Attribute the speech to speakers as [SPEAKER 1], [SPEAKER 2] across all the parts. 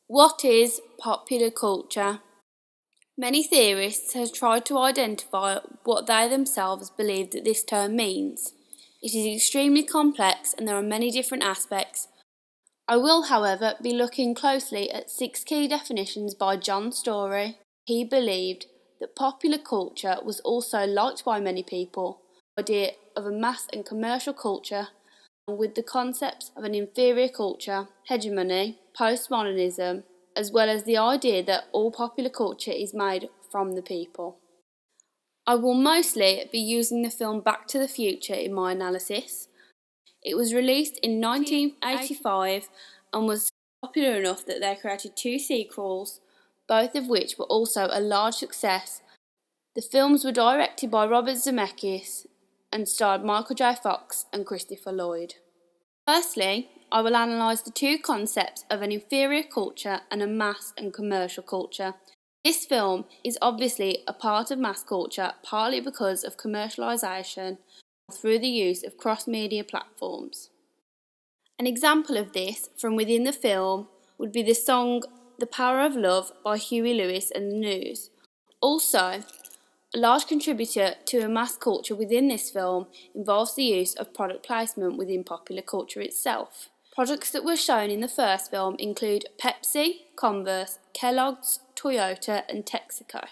[SPEAKER 1] What is popular culture? Many theorists have tried to identify what they themselves believe that this term means. It is extremely complex and there are many different aspects. I will, however, be looking closely at 6 key definitions by John Story. He believed that popular culture was also liked by many people, the idea of a mass and commercial culture, with the concepts of an inferior culture, hegemony, postmodernism, as well as the idea that all popular culture is made from the people. I will mostly be using the film Back to the Future in my analysis. It was released in 1985 and was popular enough that they created 2 sequels, both of which were also a large success. The films were directed by Robert Zemeckis and starred Michael J. Fox and Christopher Lloyd. Firstly, I will analyse the 2 concepts of an inferior culture and a mass and commercial culture. This film is obviously a part of mass culture, partly because of commercialisation through the use of cross-media platforms. An example of this from within the film would be the song The Power of Love by Huey Lewis and the News. Also, a large contributor to a mass culture within this film involves the use of product placement within popular culture itself. Products that were shown in the first film include Pepsi, Converse, Kellogg's, Toyota and Texaco.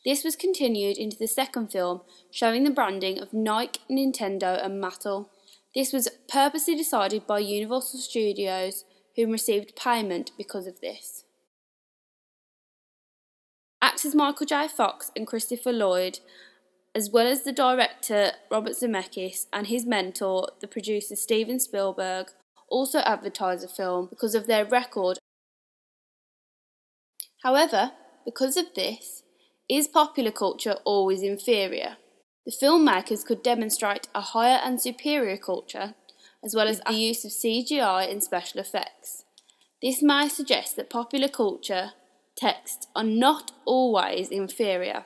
[SPEAKER 1] This was continued into the second film, showing the branding of Nike, Nintendo and Mattel. This was purposely decided by Universal Studios, whom received payment because of this. Actors Michael J. Fox and Christopher Lloyd, as well as the director Robert Zemeckis and his mentor, the producer Steven Spielberg, also advertise the film because of their record. However, because of this, is popular culture always inferior? The filmmakers could demonstrate a higher and superior culture, as well as the use of CGI and special effects. This may suggest that popular culture texts are not always inferior.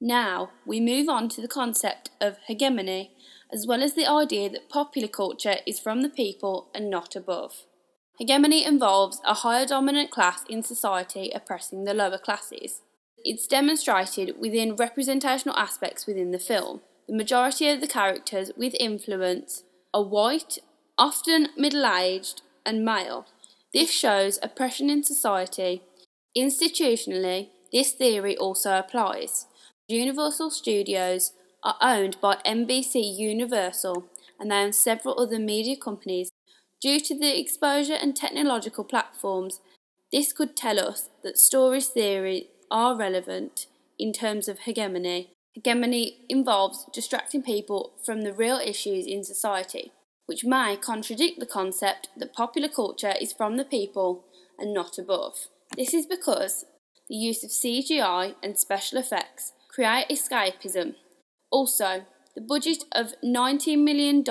[SPEAKER 1] Now, we move on to the concept of hegemony, as well as the idea that popular culture is from the people and not above. Hegemony involves a higher dominant class in society oppressing the lower classes. It's demonstrated within representational aspects within the film. The majority of the characters with influence are white, often middle-aged and male. This shows oppression in society. Institutionally, this theory also applies. Universal Studios are owned by NBC Universal and they own several other media companies. Due to the exposure and technological platforms, this could tell us that Story's theory are relevant in terms of hegemony. Hegemony involves distracting people from the real issues in society, which may contradict the concept that popular culture is from the people and not above. This is because the use of CGI and special effects create escapism. Also, the budget of $19 million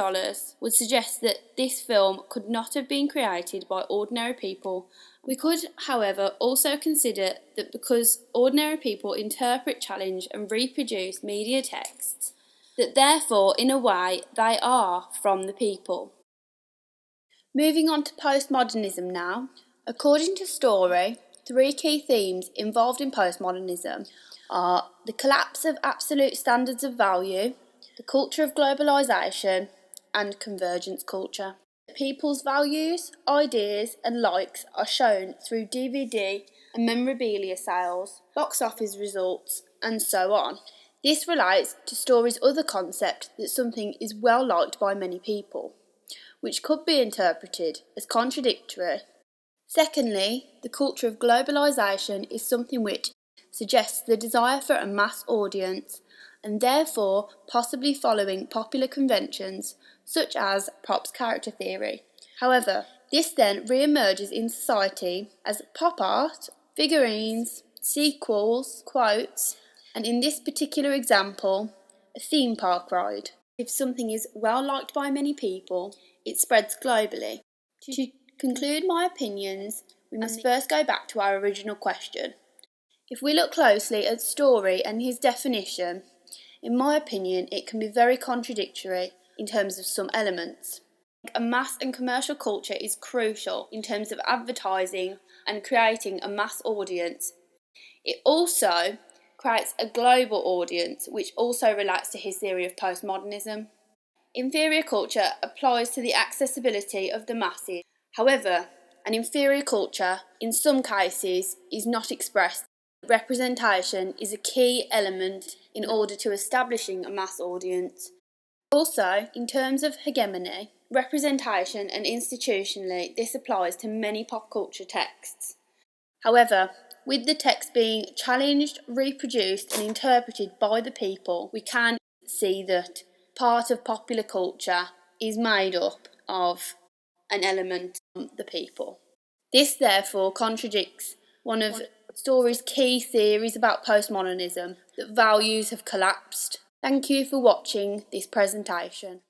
[SPEAKER 1] would suggest that this film could not have been created by ordinary people. We could, however, also consider that because ordinary people interpret, challenge and reproduce media texts, that therefore, in a way, they are from the people. Moving on to postmodernism now. According to Story, 3 key themes involved in postmodernism are the collapse of absolute standards of value, the culture of globalisation, and convergence culture. People's values, ideas and likes are shown through DVD and memorabilia sales, box office results, and so on. This relates to Story's other concept that something is well liked by many people, which could be interpreted as contradictory. Secondly, the culture of globalisation is something which suggests the desire for a mass audience and therefore possibly following popular conventions such as Pop's character theory. However, this then re-emerges in society as pop art, figurines, sequels, quotes, and in this particular example, a theme park ride. If something is well liked by many people, it spreads globally. To conclude my opinions, we must first go back to our original question. If we look closely at Story and his definition, in my opinion, it can be very contradictory in terms of some elements. A mass and commercial culture is crucial in terms of advertising and creating a mass audience. It also creates a global audience, which also relates to his theory of postmodernism. Inferior culture applies to the accessibility of the masses. However, an inferior culture, in some cases, is not expressed. Representation is a key element in order to establishing a mass audience. Also, in terms of hegemony, representation and institutionally, this applies to many pop culture texts. However, with the text being challenged, reproduced and interpreted by the people, we can see that part of popular culture is made up of an element of the people. This therefore contradicts one of Story's key theories about postmodernism, that values have collapsed. Thank you for watching this presentation.